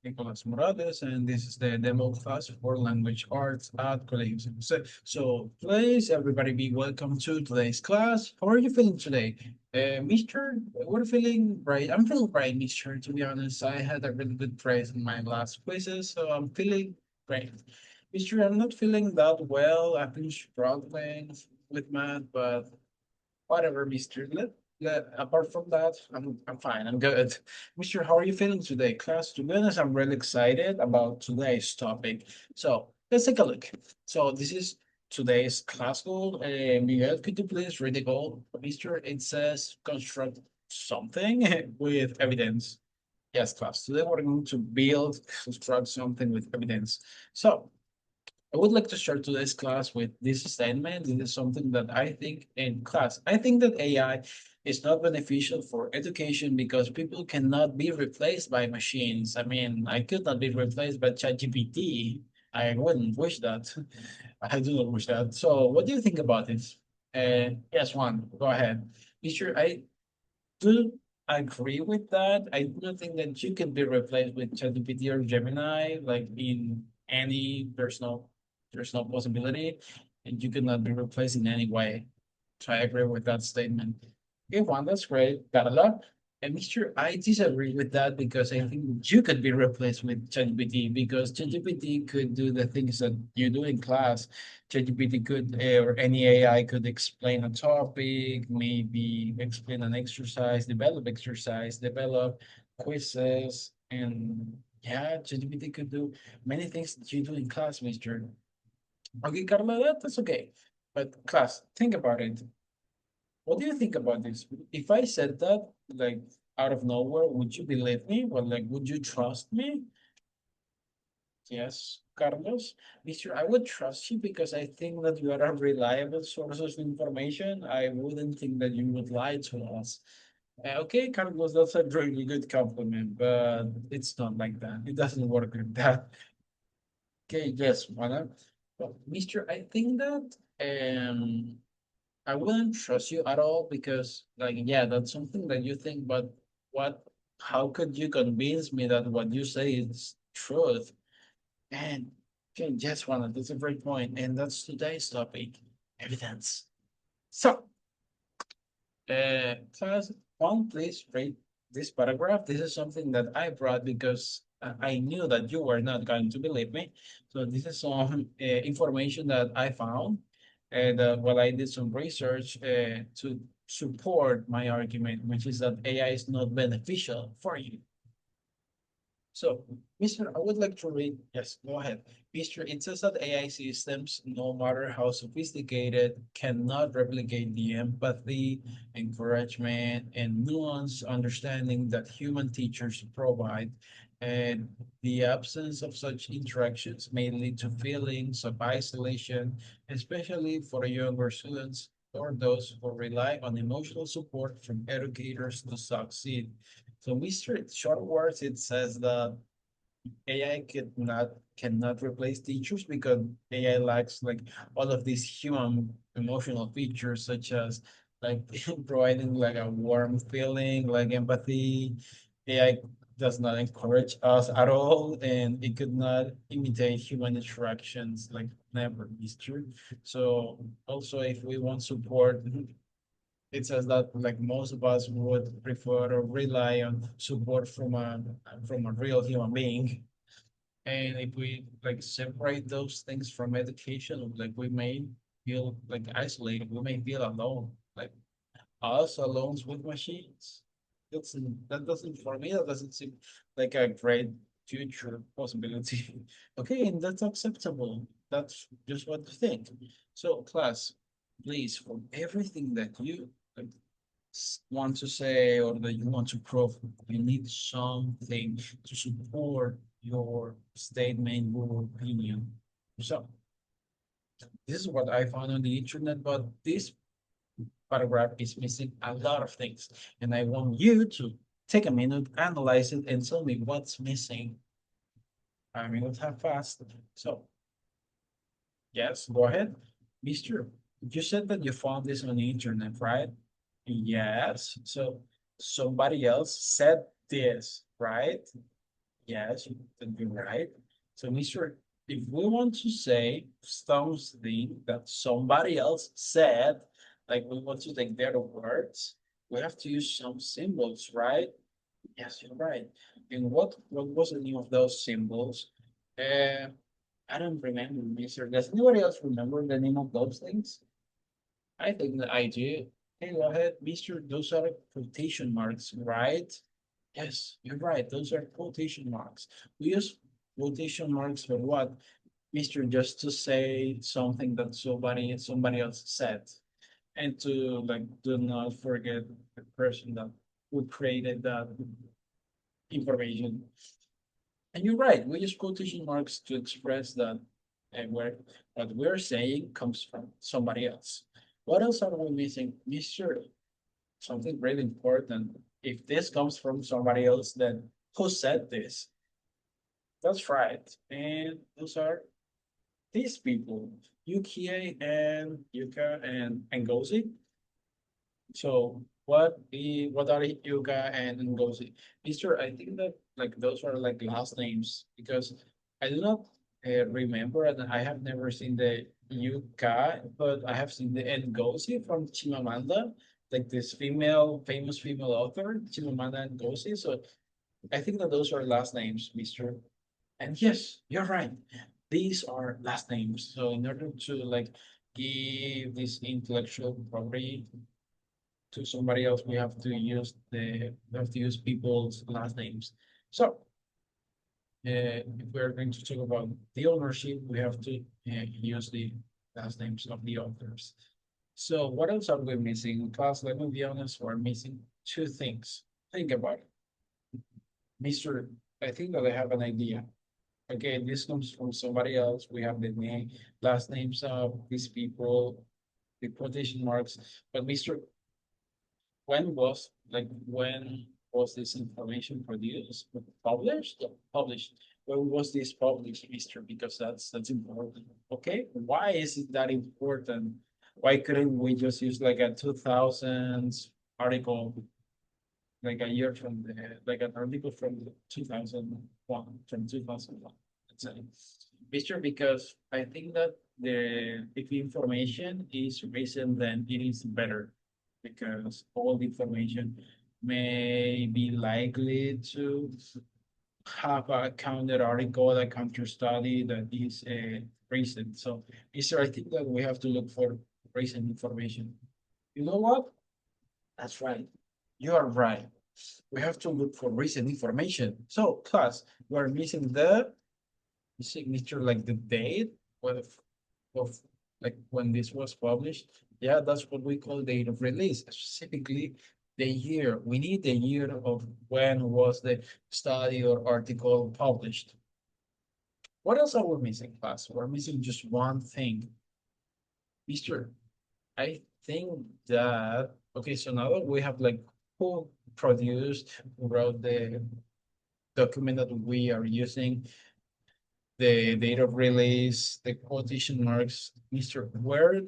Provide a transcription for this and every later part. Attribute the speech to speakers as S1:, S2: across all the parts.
S1: Nicolas Morales, and this is the demo class for language arts at Colegio. So please, everybody, be welcome to today's class. How are you feeling today? Mister, we're feeling great. I'm feeling great, Mister, to be honest. I had a really good praise in my last quizzes, so I'm feeling great. Mister, I'm not feeling that well. I've been struggling with math, but whatever, Mister. Apart from that, I'm fine. I'm good. Mister, how are you feeling today, class? To be honest, I'm really excited about today's topic. So let's take a look. So this is today's class goal. Miguel, could you please read the goal, Mister? It says construct something with evidence. Yes, class. Today we're going to construct something with evidence. So I would like to start today's class with this statement. This is something that I think in class. I think that AI is not beneficial for education because people cannot be replaced by machines. I mean, I could not be replaced by ChatGPT. I wouldn't wish that. I do not wish that. So, what do you think about this? Yes, Juan, go ahead. Mister, I do agree with that. I do not think that you can be replaced with ChatGPT or Gemini, like in any, there's no possibility, and you could not be replaced in any way. So I agree with that statement. Okay, Juan, that's great. Got a lot. And Mr. I disagree with that because I think you could be replaced with ChatGPT because ChatGPT could do the things that you do in class. ChatGPT could, or any AI could explain a topic, maybe explain an exercise, develop quizzes, and yeah, ChatGPT could do many things that you do in class, Mr. Okay, Carla, that's okay. But class, think about it. What do you think about this? If I said that, like out of nowhere, would you believe me? Or like, would you trust me? Yes, Carlos. Mister, I would trust you because I think that you are a reliable source of information. I wouldn't think that you would lie to us. Okay, Carlos, that's a really good compliment, but it's not like that. It doesn't work like that. Okay, yes, Juana. Well, Mister, I think that I wouldn't trust you at all because, like, yeah, that's something that you think, but what, how could you convince me that what you say is truth? And okay, yes, Juana, that's a great point, and that's today's topic, evidence. So, class one, please read this paragraph. This is something that I brought because I knew that you were not going to believe me. So this is some information that I found, and while I did some research to support my argument, which is that AI is not beneficial for you. So, Mr. I would like to read. Yes, go ahead. Mr. It says that AI systems, no matter how sophisticated, cannot replicate the empathy, encouragement, and nuanced understanding that human teachers provide. And the absence of such interactions may lead to feelings of isolation, especially for younger students or those who rely on emotional support from educators to succeed. So Mr. Short words, it says that AI cannot replace teachers because AI lacks like all of these human emotional features such as like providing like a warm feeling, like empathy. AI does not encourage us at all, and it could not imitate human interactions like never is true. So also if we want support, it says that like most of us would prefer or rely on support from a real human being. And if we like separate those things from education, like we may feel like isolated, we may feel alone, like us alone with machines. That doesn't for me that doesn't seem like a great future possibility. Okay, and that's acceptable. That's just what to think. So class, please, for everything that you like, want to say or that you want to prove, you need something to support your statement, your opinion. So this is what I found on the internet, but this paragraph is missing a lot of things. And I want you to take a minute, analyze it, and tell me what's missing. I mean, let's have fast. So, yes, go ahead. Mister, you said that you found this on the internet, right? Yes. So somebody else said this, right? Yes, you're right. So, Mr. If we want to say something that somebody else said, like we want to take their words, we have to use some symbols, right? Yes, you're right. And what was the name of those symbols? Uh, I don't remember, Mister. Does anybody else remember the name of those things? I think that I do. Hey, go ahead, Mister. Those are quotation marks, right? Yes, you're right. Those are quotation marks. We use quotation marks for what, Mister? Just to say something that somebody else said, and to like do not forget the person that who created that information. And you're right. We use quotation marks to express that where what we're saying comes from somebody else. What else are we missing, Mister? Something really important. If this comes from somebody else, then who said this? That's right. And those are these people, Yukie and Yuka and Ngozi. So what are Yuka and Ngozi? Mister, I think that like those are like last names because I do not remember and I have never seen the Yuka, but I have seen the Ngozi from Chimamanda, like this famous female author, Chimamanda Ngozi. So I think that those are last names, Mister. And yes, you're right. These are last names. So in order to like give this intellectual property to somebody else, we have to use people's last names. So if we're going to talk about the ownership, we have to use the last names of the authors. So what else are we missing? Class, let me be honest, we're missing two things. Think about it. Mister, I think that I have an idea. Okay, this comes from somebody else. We have the name, last names of these people, the quotation marks. But Mister, when was this information produced? Published? Yeah, published. When was this published, Mister? Because that's important. Okay, why is it that important? Why couldn't we just use like a 2000s article, like a year from the, like an article from 2001, from 2001, let's say? Mister, because I think that if information is recent, then it is better because all the information may be likely to have a counter article, a counter study that is recent. So, Mister, I think that we have to look for recent information. You know what? That's right. You are right. We have to look for recent information. So, class, we're missing the signature, like the date of like when this was published. Yeah, that's what we call date of release, specifically the year. We need the year of when was the study or article published. What else are we missing, class? We're missing just one thing. Mister, I think that okay, so now that we have like who produced, who wrote the document that we are using, the date of release, the quotation marks, Mister. Where,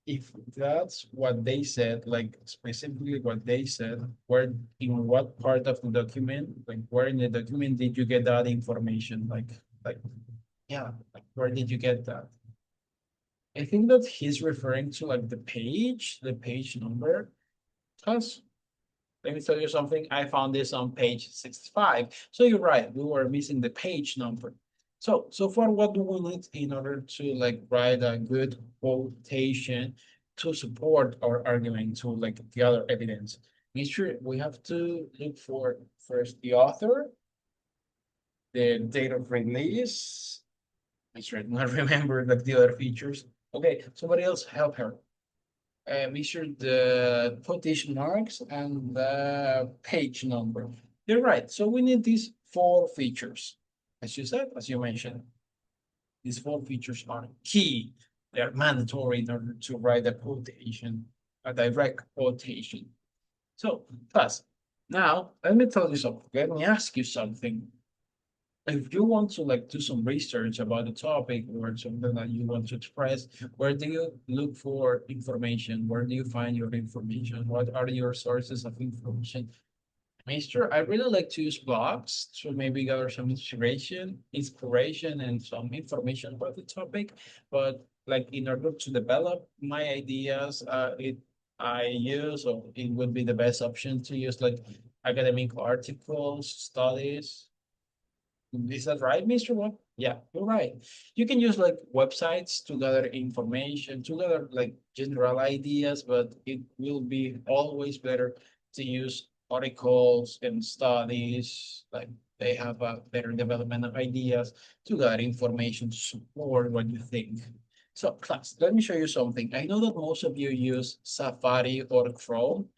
S1: if that's what they said, like specifically what they said, where in what part of the document, like where in the document did you get that information? Like, yeah, like where did you get that? I think that he's referring to like the page number. Because let me tell you something. I found this on page 65. So you're right. We were missing the page number. So far, what do we need in order to like write a good quotation to support our argument to like the other evidence? Make sure we have to look for first the author, the date of release. Make sure I do not remember like the other features. Okay, somebody else help her. Make sure the quotation marks and the page number. You're right. So we need these four features. As you said, as you mentioned, these four features are key. They are mandatory in order to write a quotation, a direct quotation. So, plus, now let me tell you something. Let me ask you something. If you want to like do some research about the topic or something that you want to express, where do you look for information? Where do you find your information? What are your sources of information? Mister, I really like to use blogs to maybe gather some inspiration, and some information about the topic. But like in order to develop my ideas, I use, or it would be the best option to use like academic articles, studies. Is that right, Mr. Webb? Yeah, you're right. You can use like websites to gather information, to gather like general ideas, but it will be always better to use articles and studies. Like they have a better development of ideas to gather information to support what you think. So, class, let me show you something. I know that most of you use Safari or Chrome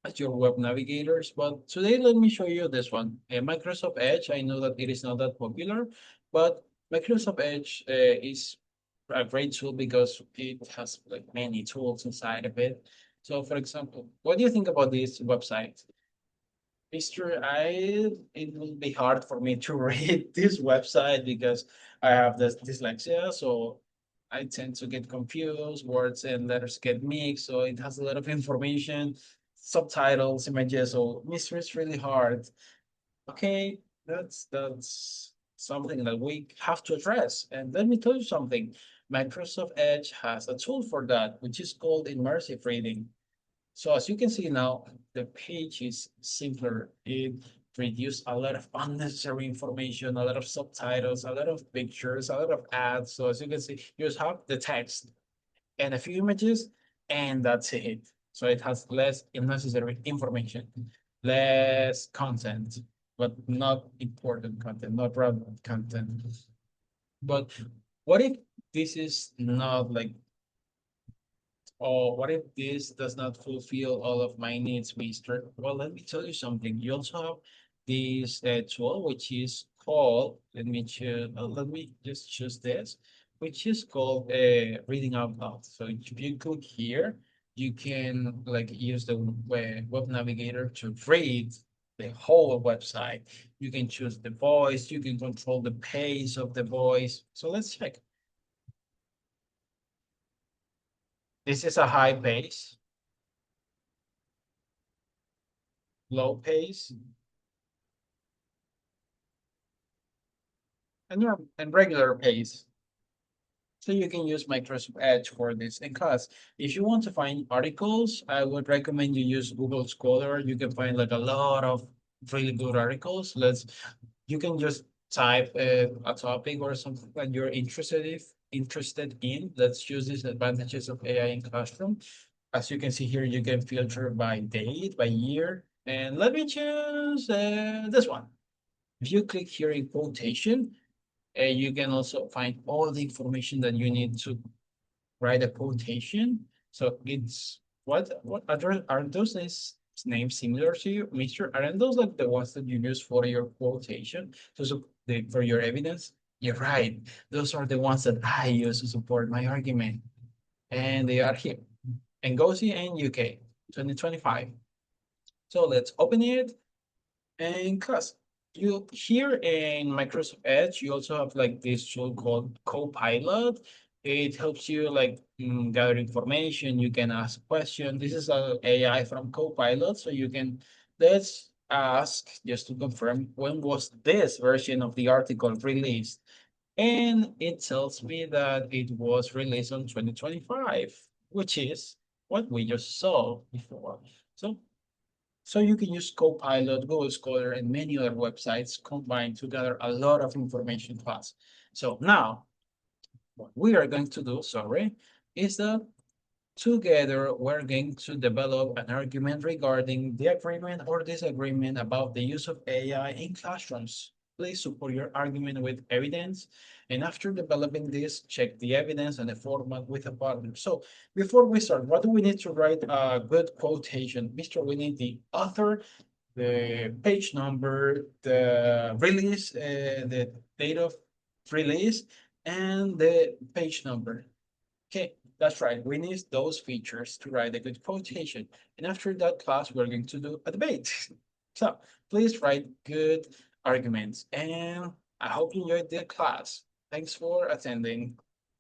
S1: as your web navigators. But today, let me show you this one. Microsoft Edge, I know that it is not that popular, but Microsoft Edge is a great tool because it has like many tools inside of it. So for example, what do you think about this website? Mister, it will be hard for me to read this website because I have this dyslexia, so I tend to get confused, words and letters get mixed, so it has a lot of information, subtitles, images, so Mister, it's really hard. Okay, that's something that we have to address. And let me tell you something. Microsoft Edge has a tool for that, which is called immersive reading. So as you can see now, the page is simpler. It reduced a lot of unnecessary information, a lot of subtitles, a lot of pictures, a lot of ads. So as you can see, you just have the text and a few images, and that's it. So it has less unnecessary information, less content, but not important content, not relevant content. But what if this is not like, oh, what if this does not fulfill all of my needs, Mister? Well, let me tell you something. You also have this tool, which is called, let me choose, let me just choose this, which is called reading out loud. So if you click here, you can like use the web navigator to read the whole website. You can choose the voice, you can control the pace of the voice. So let's check. This is a high pace, low pace, and yeah, and regular pace. So you can use Microsoft Edge for this. In class, if you want to find articles, I would recommend you use Google Scholar. You can find like a lot of really good articles. You can just type a topic or something that you're interested in. Let's use these advantages of AI in classroom. As you can see here, you can filter by date, by year. And let me choose this one. If you click here in quotation, you can also find all the information that you need to write a quotation. So it's what are those names similar to you, Mister? Aren't those like the ones that you use for your quotation for your evidence? You're right. Those are the ones that I use to support my argument, and they are here. Ngozi and UK 2025. So let's open it. And class, you here in Microsoft Edge, you also have like this tool called Copilot. It helps you like gather information. You can ask questions. This is a AI from Copilot, so you can let's ask just to confirm when was this version of the article released, and it tells me that it was released on 2025, which is what we just saw before. So you can use Copilot, Google Scholar, and many other websites combined to gather a lot of information fast. So now, what we are going to do, sorry, is that together we're going to develop an argument regarding the agreement or disagreement about the use of AI in classrooms. Please support your argument with evidence. And after developing this, check the evidence and the format with a partner. So before we start, what do we need to write a good quotation? Mister, we need the author, the page number, the release, the date of release, and the page number. Okay, that's right. We need those features to write a good quotation. And after that class, we're going to do a debate. So please write good arguments. And I hope you enjoyed the class. Thanks for attending.